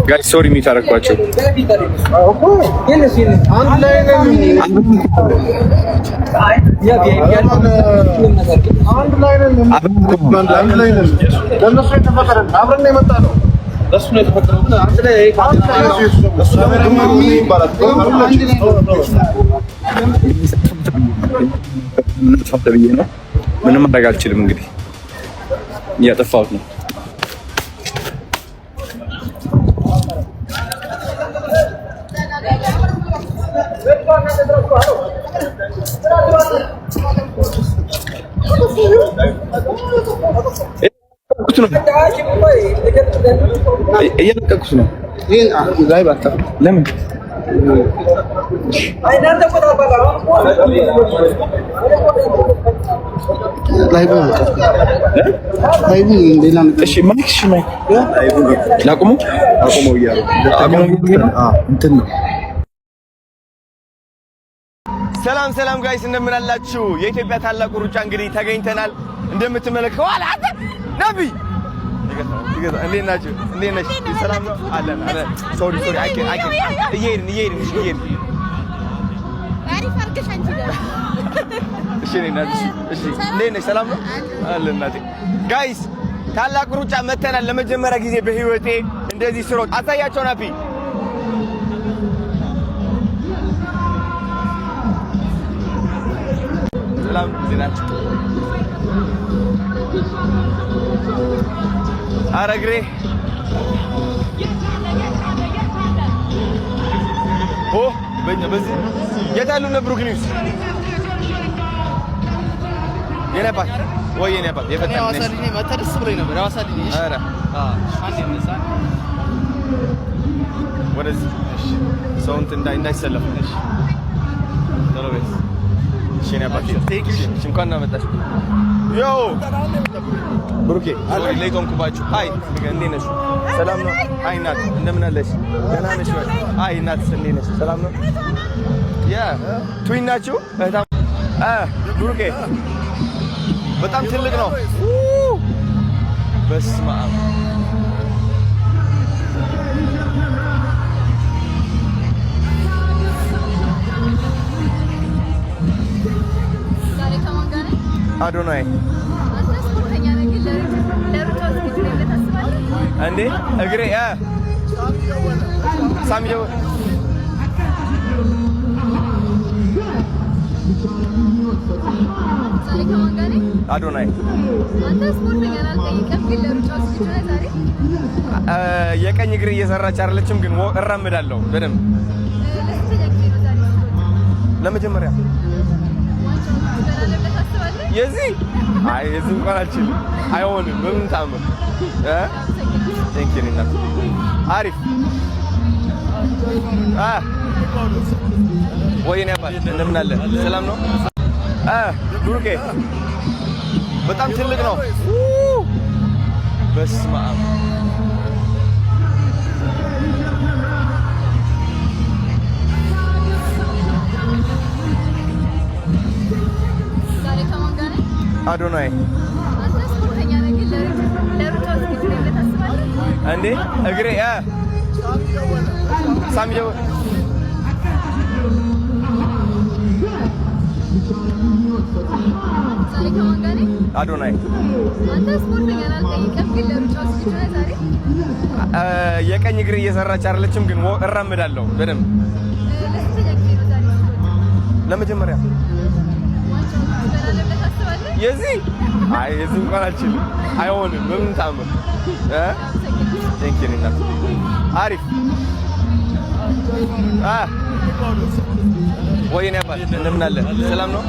ጋይስ ሶሪ የሚታረቋቸው ምንም ማድረግ አልችልም። እንግዲህ እያጠፋሁት ነው። እየለቀኩት ነው። ለምን ሰላም ጋይስ እንደምን አላችሁ? የኢትዮጵያ ታላቁ ሩጫ እንግዲህ ተገኝተናል። እንደምትመለከተው አለ ነቢ እንዴት ናችሁ? እንዴት ነሽ? ሰላም ነው አለን። ሶሪ እየሄድን አሪፍ አድርገሽ አንቺ ጋር እሺ እንዴት ነሽ? ሰላም ነው አለን። እናቴ ጋይስ ታላቁ ሩጫ መተናል። ለመጀመሪያ ጊዜ በህይወቴ እንደዚህ ስሮጥ አሳያቸው ናፒ ሰላም ዜናችሁ አረግሬ በዚህ የታሉ ነብሩክ ኒውስ የነባት ወይ የነባት የፈተነ ዋሳልኝ መተደስ ብሎኝ ነበር። ዋሳልኝ እሺ አረ አንዴ ነሳ ወደዚህ እሺ ሰውንት እንዳይሰለፍ እሺ ተለበስ እሺ ነባት እሺ እንኳን ነው መጣሽ ዮ ብሩኬ አለይኩም ኩባችሁ ሃይ እንዴት ነሽ? ሰላም ነው? ሃይ ናት እንደምን አለሽ? ደህና ነሽ ወይ? ሃይ ናት እንዴት ነሽ? ሰላም ነው? ያ ትዊን ናችሁ? በጣም ብሩኬ በጣም ትልቅ ነው። በስመ አብ አዶናይ እንዴ እግሬ ሳሚ ጀው አዶናይ የቀኝ እግሬ እየሰራች አይደለችም፣ ግን እራምዳለሁ በደንብ ለመጀመሪያ የዚህ አይ የዚህ እንኳን አልችልም። አይሆንም በምን ታምር ቴንኪው እናት አሪፍ ወይኔ አባት እንደምን አለ? ሰላም ነው? ብሩኬ በጣም ትልቅ ነው። በስመ አብ አዶናይ እንዴ እግሬ ሳሚ ጀው አዶናይ የቀኝ እግሬ እየሰራች አይደለችም፣ ግን እራምዳለሁ በደንብ ለመጀመሪያ የዚህ አይ የዚህ እንኳን አልችልም። አይሆንም በምን ታምር ቴንኪው እናት አሪፍ ወይኔ አባት እንደምን አለ? ሰላም ነው?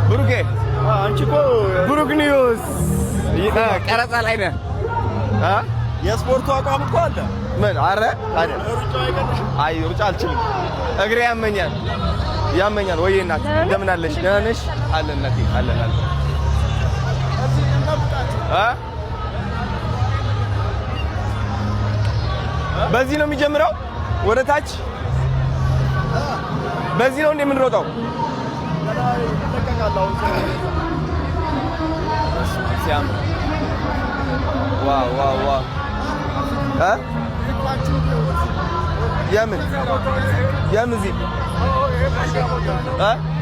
ብሩኬ አንቺ እኮ ብሩክ ኒውስ ቀረጻ ላይ ነህ። የስፖርቱ አቋም እኮ አለ። ምን አረ አይደል? አይ ሩጫ አልችልም። እግሬ ያመኛል። ወይ እናት እንደምን አለሽ? ደህና ነሽ? አለ እናቴ አለን አለ በዚህ ነው የሚጀምረው ወደ ታች በዚህ ነው እንደምንሮጠው ሲያምር ዋው ዋው ዋው የምን ዚህ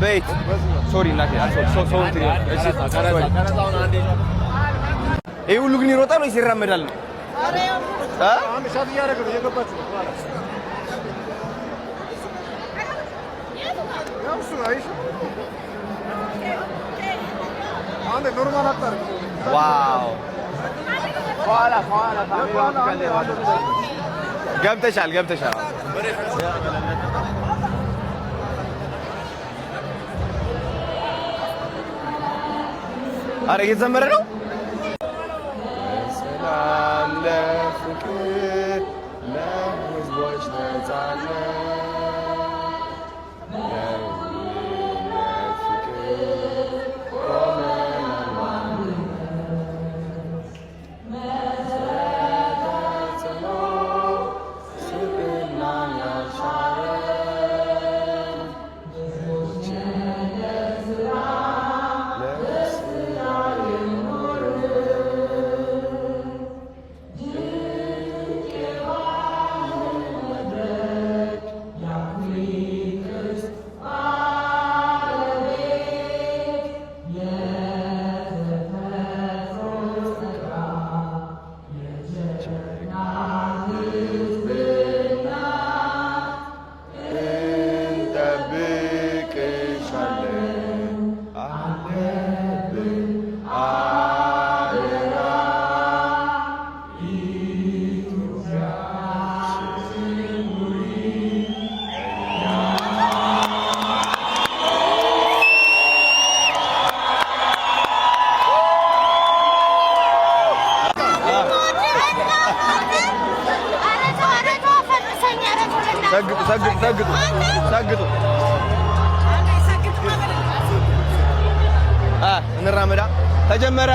በይት ሶሪ እናቴ ሰው እንትን ይሄ ሁሉ ግን ይሮጣል ወይስ ይራመዳል ነው? ዋው ገብተሻል አረ እየዘመረ ነው ሰላም ለፍቅር ለህዝቦች ነፃነት ሰግጡ እንራመዳ ተጀመረ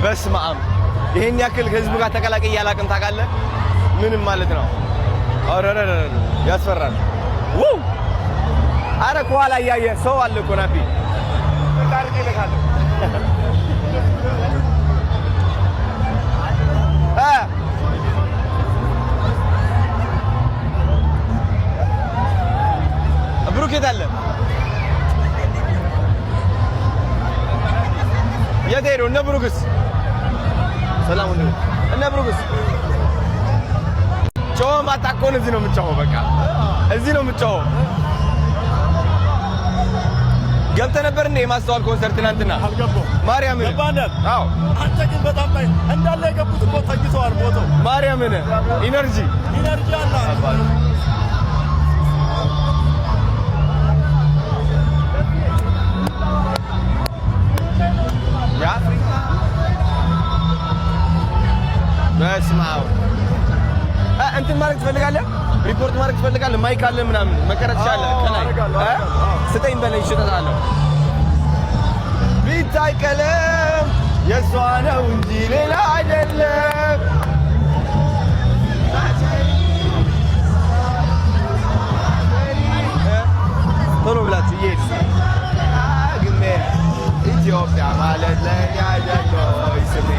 በስመ አብ ይሄን ያክል ህዝብ ጋር ተቀላቀይ ያላቅም ታውቃለህ ምንም ማለት ነው አረረረ ያስፈራል ዋው አረ ከኋላ ያየ ሰው አለ እኮ ናቢ ታርቀ ይለካል ብሩክ የት አለ የት ሄዶ እነ ብሩክስ ሰላም ወንድም እነ ብሩክስ ጮህ ማታቆን እዚህ ነው የምትጮኸው በቃ እዚህ ነው የምትጮኸው ገብተህ ነበር እንዴ የማስተዋል ኮንሰርት ትናንትና አልገባሁም ማርያምን ገባንደል አዎ አንተ ግን በጣም ላይ እንዳለ የገቡት እኮ ተኝተዋል ቦታው ማርያምን ኢነርጂ አለ የአፍሪካ በስመ አብ እንትን ማድረግ ትፈልጋለህ ሪፖርት ማድረግ ትፈልጋለህ ማይክ አለ ምናምን መቀረጽ ይችላል ከላይ ስጠኝ በለኝ እሸጥሃለሁ ቢታይ ቀለም የእሷ ነው እንጂ ሌላ አይደለም ቶሎ ብላችሁ እየሄድ ግሜ ኢትዮጵያ ማለት ለእኛ ደግሞ ስሜ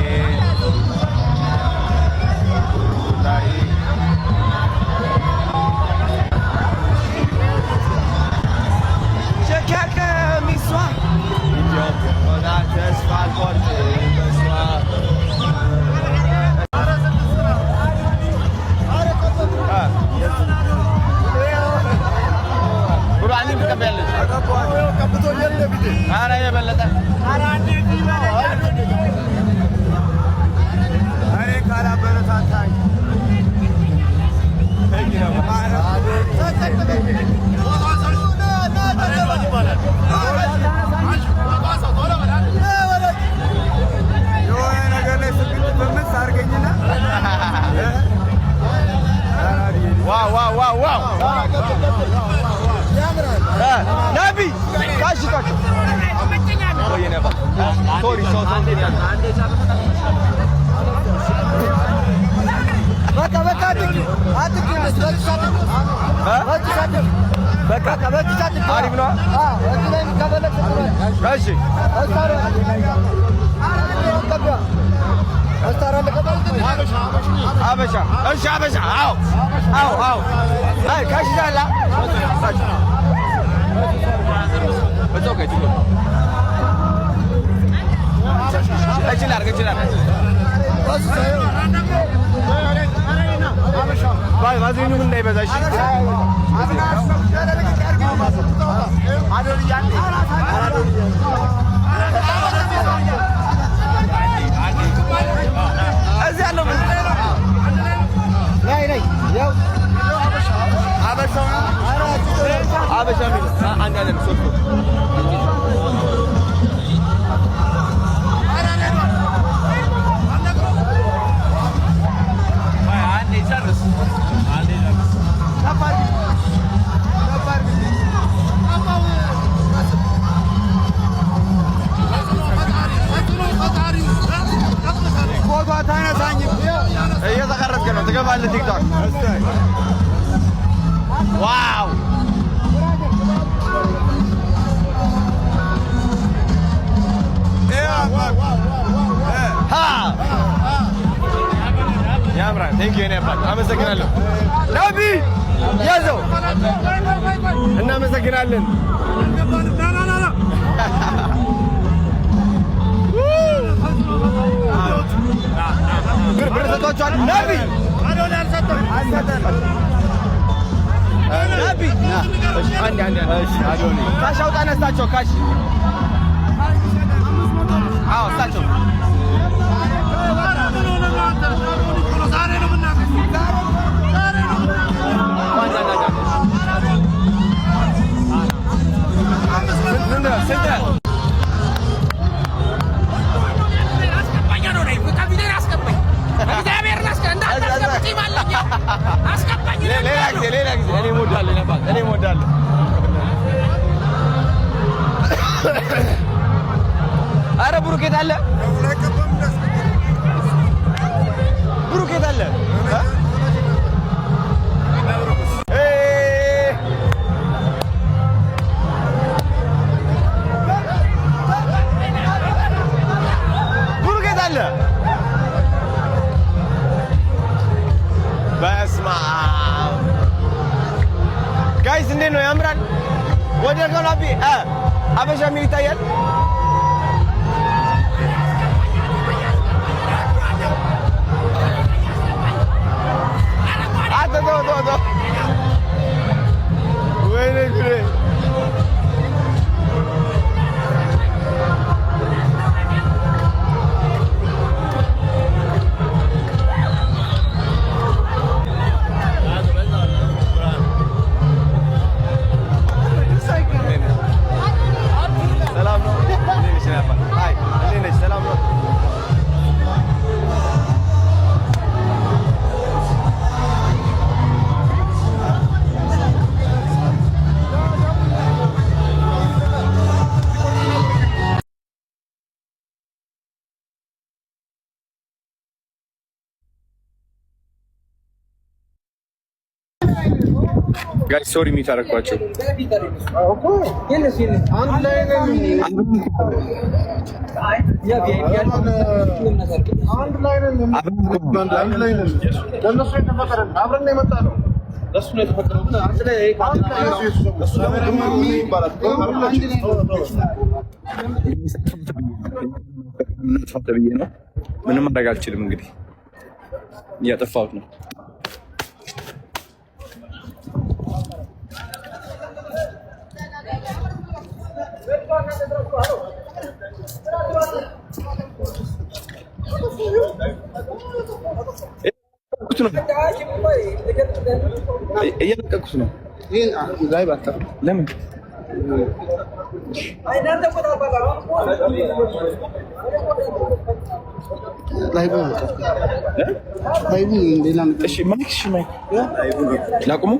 Wow. ሶሪ በቃ አሪፍ ነው። እሺ አበሻ እሺ አበሻ አዎ አይ ካሽዳላ በጾከ ጅሎ እችላል ባይ ማዝሪኑ ምን እንዳይበዛ እሺ እዚህ ያለው ምን ላይ ያው አበሻ ምን አንድ ያለ ሶስት እየተቀረጽክ ነው ትገባለህ ቲክቶክ ዋው ያምራል ቴንክ ዩ ነበር አመሰግናለሁ ነቢ ያዘው እናመሰግናለን ብር ሰጥቷቸዋል ነቢ ነቢ አንድ ካሽ አውጣ ነስታቸው ካሽ አዎ እሳቸው ሌላ ጊዜ እኔ እሞዳለሁ ኧረ ብሩክ የት አለ ብሩክ የት አለ ብሩክ የት አለ በስመ አብ ጋይስ እንዴት ነው ያምራል ወደ ገናቢ አበሻ ሚል ይታያል ቶ ወይኔ ጉዴ ጋይስ ሶሪ የሚታረኳቸው ምንም ማድረግ አልችልም። እንግዲህ እያጠፋሁት ነው። እየለቀኩት ነው። ለምን ላቁሙ?